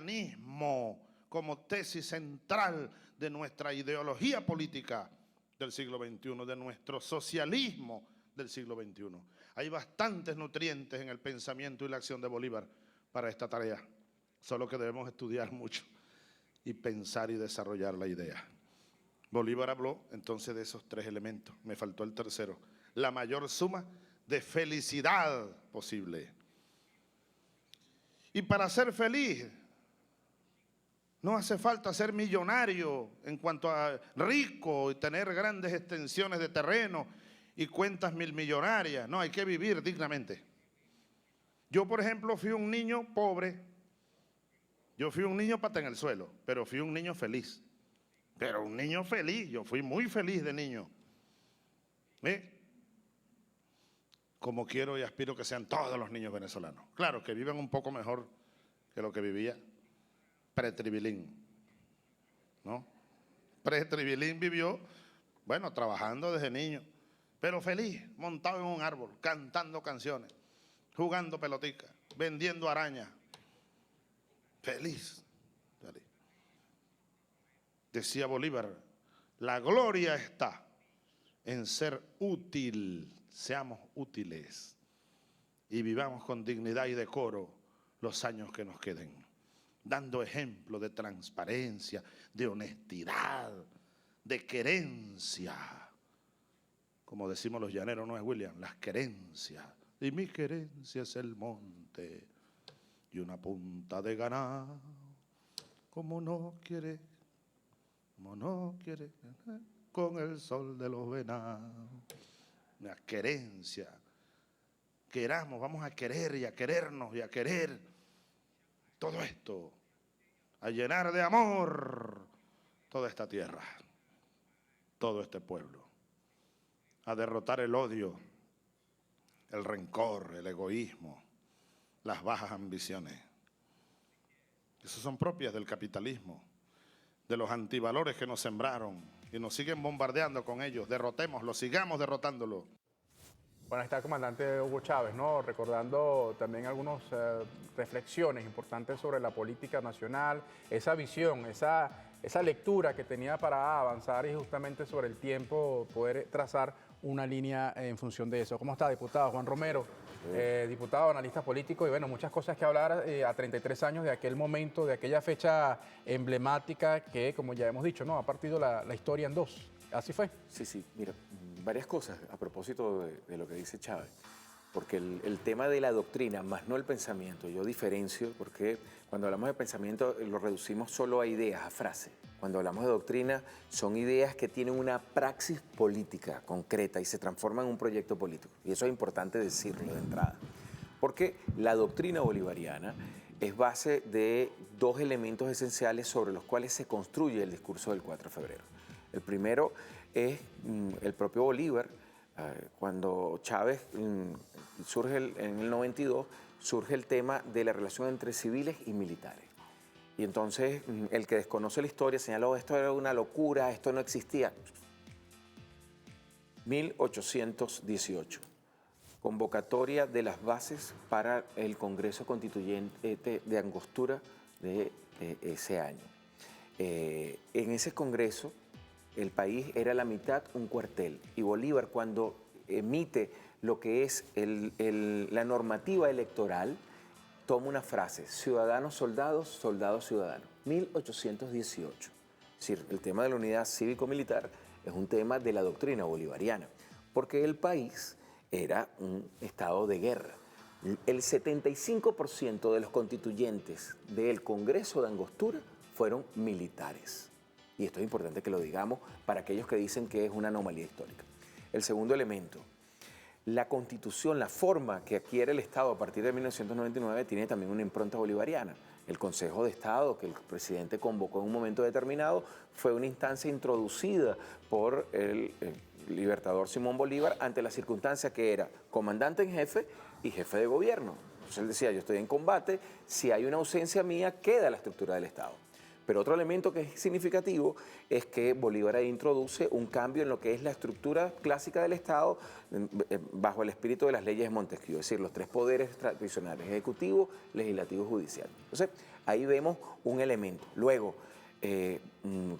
bolivarianismo como tesis central de nuestra ideología política del siglo XXI, de nuestro socialismo del siglo XXI. Hay bastantes nutrientes en el pensamiento y la acción de Bolívar para esta tarea, solo que debemos estudiar mucho y pensar y desarrollar la idea. Bolívar habló entonces de esos tres elementos, me faltó el tercero, la mayor suma de felicidad posible. Y para ser feliz, no hace falta ser millonario en cuanto a rico y tener grandes extensiones de terreno y cuentas milmillonarias. No, hay que vivir dignamente. Yo, por ejemplo, fui un niño pobre. Yo fui un niño pata en el suelo, pero fui un niño feliz. Pero un niño feliz, yo fui muy feliz de niño. Como quiero y aspiro que sean todos los niños venezolanos. Claro, que vivan un poco mejor que lo que vivía Pretribilín, ¿no? Pretribilín vivió, bueno, trabajando desde niño, pero feliz, montado en un árbol, cantando canciones, jugando pelotica, vendiendo arañas. Feliz, feliz. Decía Bolívar, la gloria está en ser útil, seamos útiles y vivamos con dignidad y decoro los años que nos queden, dando ejemplo de transparencia, de honestidad, de querencia. Como decimos los llaneros, no es William, las querencias. Y mi querencia es el monte y una punta de ganado, como no quiere, con el sol de los venados. Una querencia. Queramos, vamos a querer y a querernos y a querer todo esto, a llenar de amor toda esta tierra, todo este pueblo, a derrotar el odio, el rencor, el egoísmo, las bajas ambiciones. Esas son propias del capitalismo, de los antivalores que nos sembraron y nos siguen bombardeando con ellos. Derrotémoslo, sigamos derrotándolo. Bueno, ahí está el comandante Hugo Chávez, ¿no? Recordando también algunas reflexiones importantes sobre la política nacional, esa visión, esa lectura que tenía para avanzar y justamente sobre el tiempo poder trazar una línea en función de eso. ¿Cómo está, diputado? Juan Romero, diputado, analista político, y bueno, muchas cosas que hablar a 33 años de aquel momento, de aquella fecha emblemática que, como ya hemos dicho, ¿no? Ha partido la historia en dos. ¿Así fue? Sí, mira, varias cosas a propósito de lo que dice Chávez, porque el tema de la doctrina, más no el pensamiento, yo diferencio, porque cuando hablamos de pensamiento lo reducimos solo a ideas, a frases. Cuando hablamos de doctrina, son ideas que tienen una praxis política concreta y se transforman en un proyecto político. Y eso es importante decirlo de entrada, porque la doctrina bolivariana es base de dos elementos esenciales sobre los cuales se construye el discurso del 4 de febrero. El primero es el propio Bolívar. Cuando Chávez surge en el 92, surge el tema de la relación entre civiles y militares. Y entonces el que desconoce la historia señaló, esto era una locura, esto no existía. 1818, convocatoria de las bases para el Congreso Constituyente de Angostura de ese año. En ese congreso, el país era la mitad un cuartel, y Bolívar, cuando emite lo que es la normativa electoral, toma una frase: ciudadanos soldados, soldados ciudadanos. 1818. Es decir, el tema de la unidad cívico-militar es un tema de la doctrina bolivariana, porque el país era un estado de guerra. El 75% de los constituyentes del Congreso de Angostura fueron militares. Y esto es importante que lo digamos para aquellos que dicen que es una anomalía histórica. El segundo elemento, la Constitución, la forma que adquiere el Estado a partir de 1999 tiene también una impronta bolivariana. El Consejo de Estado, que el presidente convocó en un momento determinado, fue una instancia introducida por el libertador Simón Bolívar ante la circunstancia que era comandante en jefe y jefe de gobierno. Entonces él decía, yo estoy en combate, si hay una ausencia mía, queda la estructura del Estado. Pero otro elemento que es significativo es que Bolívar ahí introduce un cambio en lo que es la estructura clásica del Estado bajo el espíritu de las leyes de Montesquieu, es decir, los tres poderes tradicionales, ejecutivo, legislativo y judicial. Entonces, Ahí vemos un elemento. Luego,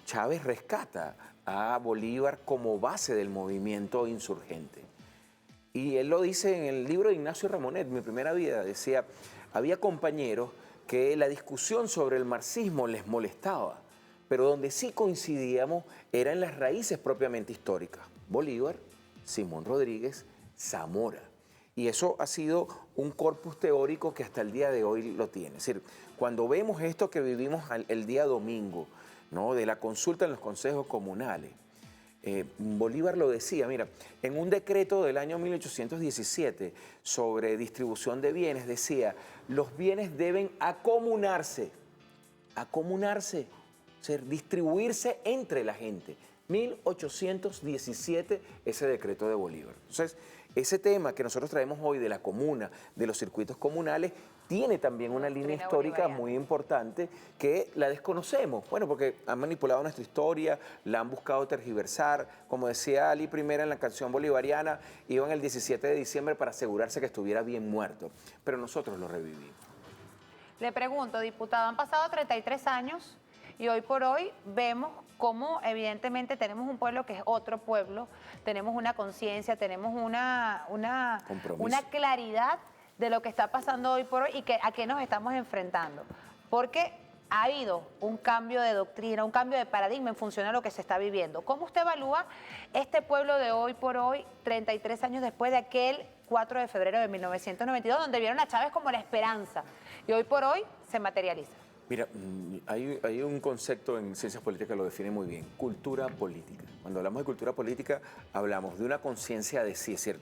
Chávez rescata a Bolívar como base del movimiento insurgente. Y él lo dice en el libro de Ignacio Ramonet, Mi primera vida, decía, había compañeros que la discusión sobre el marxismo les molestaba, pero donde sí coincidíamos era en las raíces propiamente históricas. Bolívar, Simón Rodríguez, Zamora. Y eso ha sido un corpus teórico que hasta el día de hoy lo tiene. Es decir, cuando vemos esto que vivimos el día domingo, ¿no?, de la consulta en los consejos comunales, Bolívar lo decía, mira, en un decreto del año 1817 sobre distribución de bienes, decía, los bienes deben acomunarse, o sea, distribuirse entre la gente. 1817, ese decreto de Bolívar. Entonces, ese tema que nosotros traemos hoy de la comuna, de los circuitos comunales, tiene también una línea histórica muy importante que la desconocemos. Bueno, porque han manipulado nuestra historia, la han buscado tergiversar. Como decía Ali Primera en la canción bolivariana, iban el 17 de diciembre para asegurarse que estuviera bien muerto. Pero nosotros lo revivimos. Le pregunto, diputado, han pasado 33 años y hoy por hoy vemos cómo evidentemente tenemos un pueblo que es otro pueblo, tenemos una conciencia, tenemos una claridad de lo que está pasando hoy por hoy y a qué nos estamos enfrentando. Porque ha habido un cambio de doctrina, un cambio de paradigma en función a lo que se está viviendo. ¿Cómo usted evalúa este pueblo de hoy por hoy, 33 años después de aquel 4 de febrero de 1992, donde vieron a Chávez como la esperanza y hoy por hoy se materializa? Mira, hay un concepto en ciencias políticas que lo define muy bien, cultura política. Cuando hablamos de cultura política, hablamos de una conciencia de sí, es decir,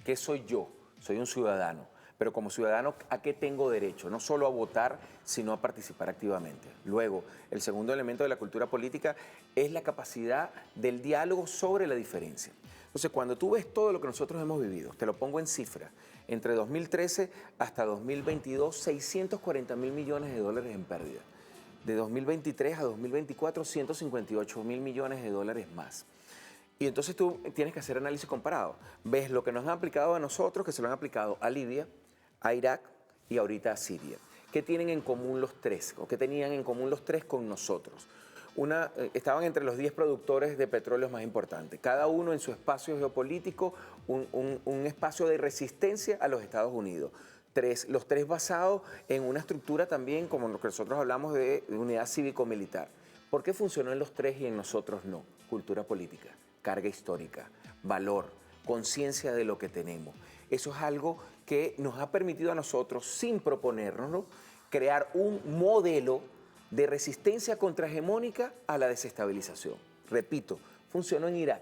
¿qué soy yo? Soy un ciudadano, pero como ciudadano, ¿a qué tengo derecho? No solo a votar, sino a participar activamente. Luego, el segundo elemento de la cultura política es la capacidad del diálogo sobre la diferencia. Entonces, cuando tú ves todo lo que nosotros hemos vivido, te lo pongo en cifras, entre 2013 hasta 2022, 640.000 millones de dólares en pérdida. De 2023 a 2024, 158.000 millones de dólares más. Y entonces tú tienes que hacer análisis comparado. Ves lo que nos han aplicado a nosotros, que se lo han aplicado a Libia, a Irak y ahorita a Siria. ¿Qué tienen en común los tres? ¿O qué tenían en común los tres con nosotros? Estaban entre los 10 productores de petróleo más importantes, cada uno en su espacio geopolítico, un espacio de resistencia a los Estados Unidos. Los tres basados en una estructura también, como lo que nosotros hablamos de unidad cívico-militar. ¿Por qué funcionó en los tres y en nosotros no? Cultura política, carga histórica, valor, conciencia de lo que tenemos. Eso es algo que nos ha permitido a nosotros, sin proponérnoslo, crear un modelo de resistencia contrahegemónica a la desestabilización. Repito, funcionó en Irak,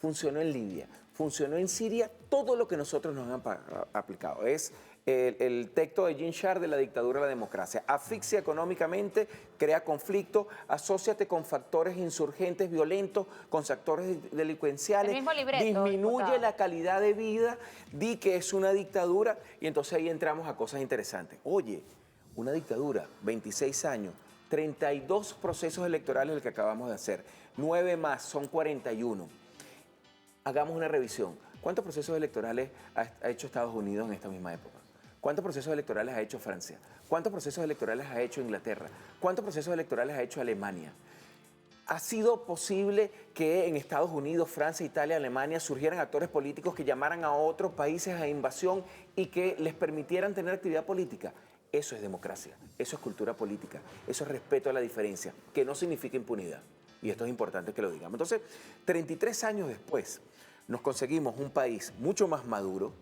funcionó en Libia, funcionó en Siria, todo lo que nosotros nos han aplicado. Es el texto de Jean Char de la dictadura a la democracia. Asfixia económicamente, crea conflicto, asóciate con factores insurgentes violentos, con sectores delincuenciales, disminuye la calidad de vida, di que es una dictadura y entonces ahí entramos a cosas interesantes. Oye, una dictadura, 26 años, 32 procesos electorales el que acabamos de hacer, 9 más, son 41. Hagamos una revisión. ¿Cuántos procesos electorales ha hecho Estados Unidos en esta misma época? ¿Cuántos procesos electorales ha hecho Francia? ¿Cuántos procesos electorales ha hecho Inglaterra? ¿Cuántos procesos electorales ha hecho Alemania? ¿Ha sido posible que en Estados Unidos, Francia, Italia, Alemania surgieran actores políticos que llamaran a otros países a invasión y que les permitieran tener actividad política? Eso es democracia, eso es cultura política, eso es respeto a la diferencia, que no significa impunidad. Y esto es importante que lo digamos. Entonces, 33 años después, nos conseguimos un país mucho más maduro,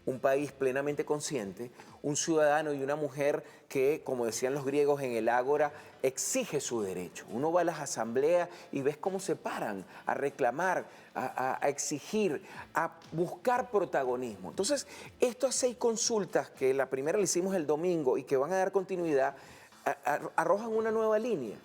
un país plenamente consciente, un ciudadano y una mujer que, como decían los griegos en el Ágora, exige su derecho. Uno va a las asambleas y ves cómo se paran a reclamar, a exigir, a buscar protagonismo. Entonces, estas 6 consultas, que la primera la hicimos el domingo y que van a dar continuidad, arrojan una nueva línea.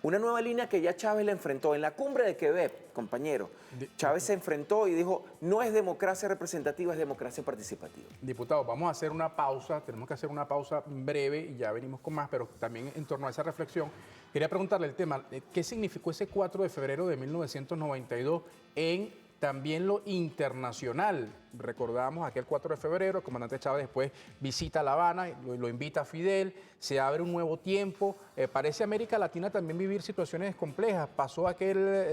Una nueva línea que ya Chávez le enfrentó en la cumbre de Quebec, compañero. Chávez se enfrentó y dijo, no es democracia representativa, es democracia participativa. Diputado, vamos a hacer una pausa, tenemos que hacer una pausa breve y ya venimos con más, pero también en torno a esa reflexión, quería preguntarle el tema, ¿qué significó ese 4 de febrero de 1992 en también lo internacional. Recordamos aquel 4 de febrero, el comandante Chávez después visita La Habana, lo invita a Fidel, se abre un nuevo tiempo. Parece América Latina también vivir situaciones complejas.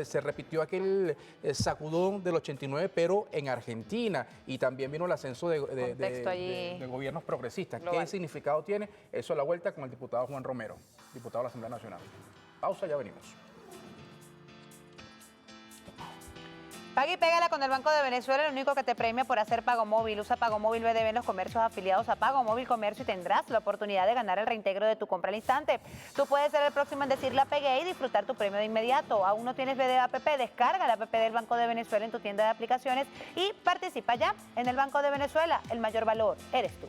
Se repitió aquel sacudón del 89, pero en Argentina, y también vino el ascenso de gobiernos progresistas. Global. ¿Qué significado tiene? Eso a la vuelta con el diputado Juan Romero, diputado de la Asamblea Nacional. Pausa, ya venimos. Paga y pégala con el Banco de Venezuela, el único que te premia por hacer Pago Móvil. Usa Pago Móvil BDB en los comercios afiliados a Pago Móvil Comercio y tendrás la oportunidad de ganar el reintegro de tu compra al instante. Tú puedes ser el próximo en decir la pegué y disfrutar tu premio de inmediato. ¿Aún no tienes BDB app? Descarga la app del Banco de Venezuela en tu tienda de aplicaciones y participa ya en el Banco de Venezuela. El mayor valor eres tú.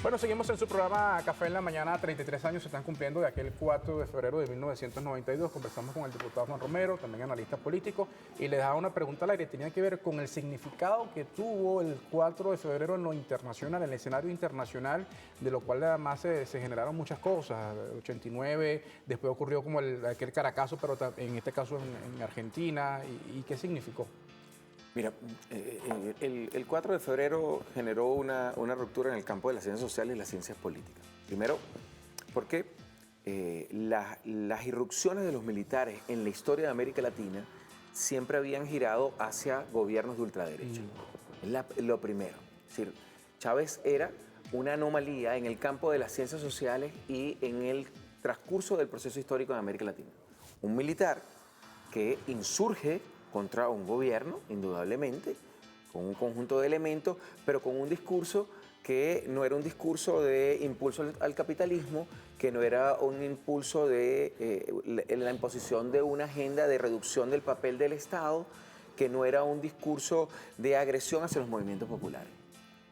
Bueno, seguimos en su programa Café en la Mañana. 33 años se están cumpliendo de aquel 4 de febrero de 1992. Conversamos con el diputado Juan Romero, también analista político, y le daba una pregunta al aire. Tenía que ver con el significado que tuvo el 4 de febrero en lo internacional, en el escenario internacional, de lo cual además se generaron muchas cosas. 89, después ocurrió como aquel Caracazo, pero en este caso en Argentina. ¿Y qué significó? Mira, el 4 de febrero generó una ruptura en el campo de las ciencias sociales y las ciencias políticas. Primero, porque las irrupciones de los militares en la historia de América Latina siempre habían girado hacia gobiernos de ultraderecha. Es lo primero. Es decir, Chávez era una anomalía en el campo de las ciencias sociales y en el transcurso del proceso histórico de América Latina. Un militar que insurge contra un gobierno, indudablemente, con un conjunto de elementos, pero con un discurso que no era un discurso de impulso al capitalismo, que no era un impulso de la imposición de una agenda de reducción del papel del Estado, que no era un discurso de agresión hacia los movimientos populares.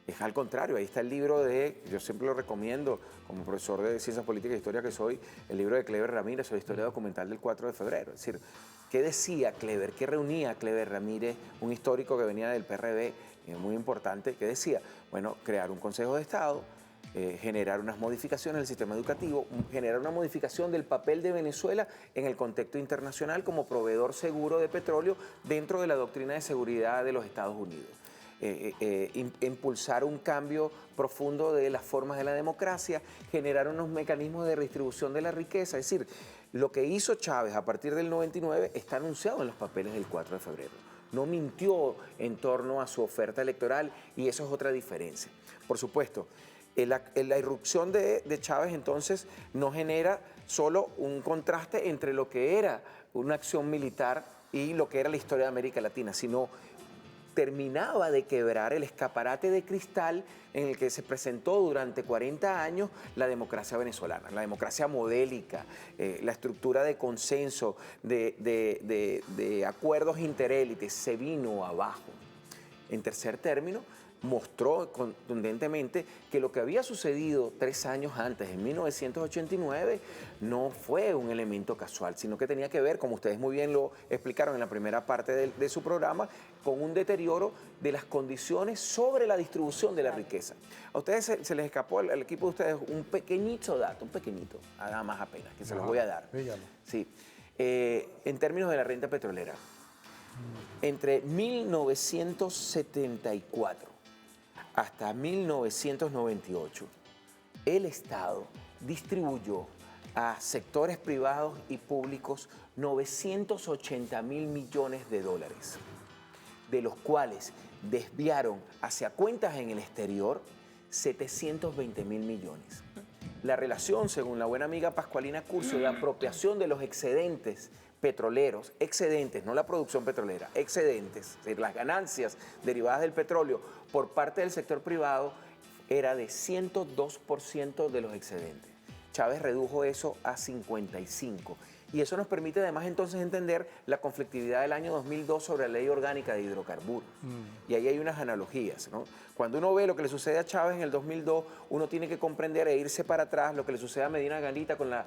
Es al contrario, ahí está el libro yo siempre lo recomiendo, como profesor de Ciencias Políticas e Historia que soy, el libro de Cleber Ramírez, la historia documental del 4 de febrero. Es decir, ¿qué decía Cleber? ¿Qué reunía Cleber Ramírez, un histórico que venía del PRB, muy importante? ¿Qué decía? Bueno, crear un Consejo de Estado, generar unas modificaciones del sistema educativo, generar una modificación del papel de Venezuela en el contexto internacional como proveedor seguro de petróleo dentro de la doctrina de seguridad de los Estados Unidos. Impulsar un cambio profundo de las formas de la democracia, generar unos mecanismos de redistribución de la riqueza. Es decir, lo que hizo Chávez a partir del 99 está anunciado en los papeles del 4 de febrero. No mintió en torno a su oferta electoral y eso es otra diferencia. Por supuesto, la irrupción de Chávez entonces no genera solo un contraste entre lo que era una acción militar y lo que era la historia de América Latina, sino terminaba de quebrar el escaparate de cristal en el que se presentó durante 40 años la democracia venezolana, la democracia modélica, la estructura de consenso, de acuerdos interélites, se vino abajo. En tercer término, mostró contundentemente que lo que había sucedido 3 años antes, en 1989, no fue un elemento casual, sino que tenía que ver, como ustedes muy bien lo explicaron en la primera parte de su programa, con un deterioro de las condiciones sobre la distribución de la riqueza. A ustedes se les escapó, al equipo de ustedes, un pequeñito dato, nada más apenas, que se los voy a dar. Sí. En términos de la renta petrolera, entre 1974 hasta 1998, el Estado distribuyó a sectores privados y públicos 980 mil millones de dólares, de los cuales desviaron hacia cuentas en el exterior 720 mil millones. La relación, según la buena amiga Pascualina Curcio, de apropiación de los excedentes petroleros, excedentes, no la producción petrolera, excedentes, es decir, las ganancias derivadas del petróleo por parte del sector privado, era de 102% de los excedentes. Chávez redujo eso a 55%. Y eso nos permite además entonces entender la conflictividad del año 2002 sobre la Ley Orgánica de Hidrocarburos. Y ahí hay unas analogías, ¿no? Cuando uno ve lo que le sucede a Chávez en el 2002, uno tiene que comprender e irse para atrás lo que le sucede a Medina Galita con la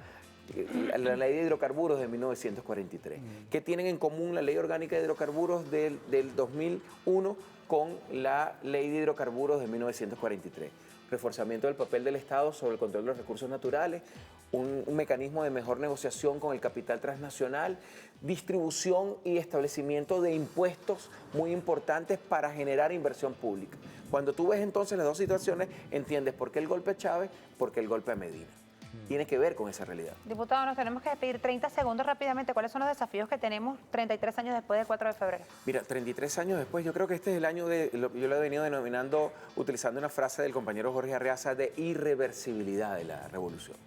Ley de Hidrocarburos de 1943. ¿Qué tienen en común la Ley Orgánica de Hidrocarburos del 2001 con la Ley de Hidrocarburos de 1943? reforzamiento del papel del Estado sobre el control de los recursos naturales, un mecanismo de mejor negociación con el capital transnacional, distribución y establecimiento de impuestos muy importantes para generar inversión pública. Cuando tú ves entonces las dos situaciones, entiendes por qué el golpe a Chávez, por qué el golpe a Medina. Tiene que ver con esa realidad. Diputado, nos tenemos que despedir 30 segundos rápidamente. ¿Cuáles son los desafíos que tenemos 33 años después del 4 de febrero? Mira, 33 años después, yo creo que este es el año yo lo he venido denominando, utilizando una frase del compañero Jorge Arreaza, de irreversibilidad de la revolución.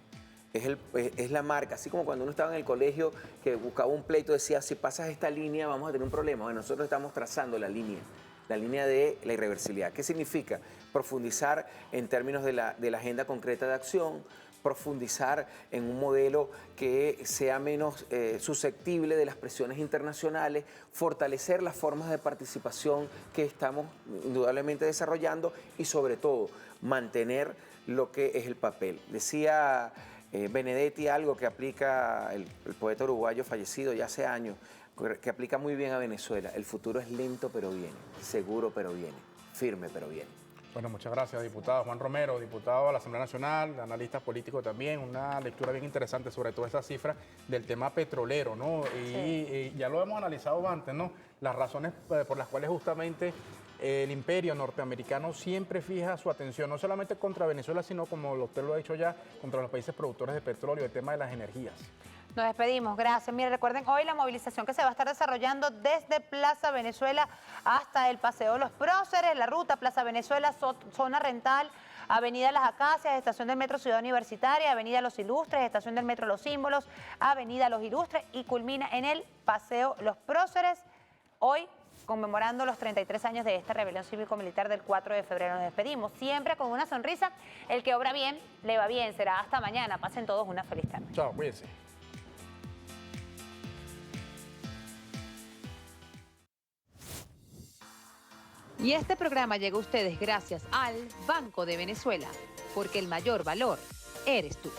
Es la marca, así como cuando uno estaba en el colegio que buscaba un pleito, decía, si pasas esta línea vamos a tener un problema. Bueno, nosotros estamos trazando la línea de la irreversibilidad. ¿Qué significa? Profundizar en términos de la agenda concreta de acción, profundizar en un modelo que sea menos susceptible de las presiones internacionales, fortalecer las formas de participación que estamos indudablemente desarrollando y sobre todo mantener lo que es el papel. Decía Benedetti algo que aplica el poeta uruguayo fallecido ya hace años, que aplica muy bien a Venezuela. El futuro es lento pero viene, seguro pero viene, firme pero viene. Bueno, muchas gracias, diputado Juan Romero, diputado a la Asamblea Nacional, analista político también, una lectura bien interesante sobre toda esta cifra del tema petrolero, ¿no? Y ya lo hemos analizado antes, ¿no? Las razones por las cuales justamente el imperio norteamericano siempre fija su atención, no solamente contra Venezuela, sino, como usted lo ha dicho ya, contra los países productores de petróleo, el tema de las energías. Nos despedimos, gracias. Mire, recuerden hoy la movilización que se va a estar desarrollando desde Plaza Venezuela hasta el Paseo Los Próceres, la ruta Plaza Venezuela, zona rental, Avenida Las Acacias, estación del Metro Ciudad Universitaria, Avenida Los Ilustres, estación del Metro Los Símbolos, Avenida Los Ilustres y culmina en el Paseo Los Próceres. Hoy, conmemorando los 33 años de esta rebelión cívico-militar del 4 de febrero. Nos despedimos siempre con una sonrisa. El que obra bien, le va bien. Será hasta mañana. Pasen todos una feliz tarde. Chao, cuídense. Y este programa llega a ustedes gracias al Banco de Venezuela, porque el mayor valor eres tú.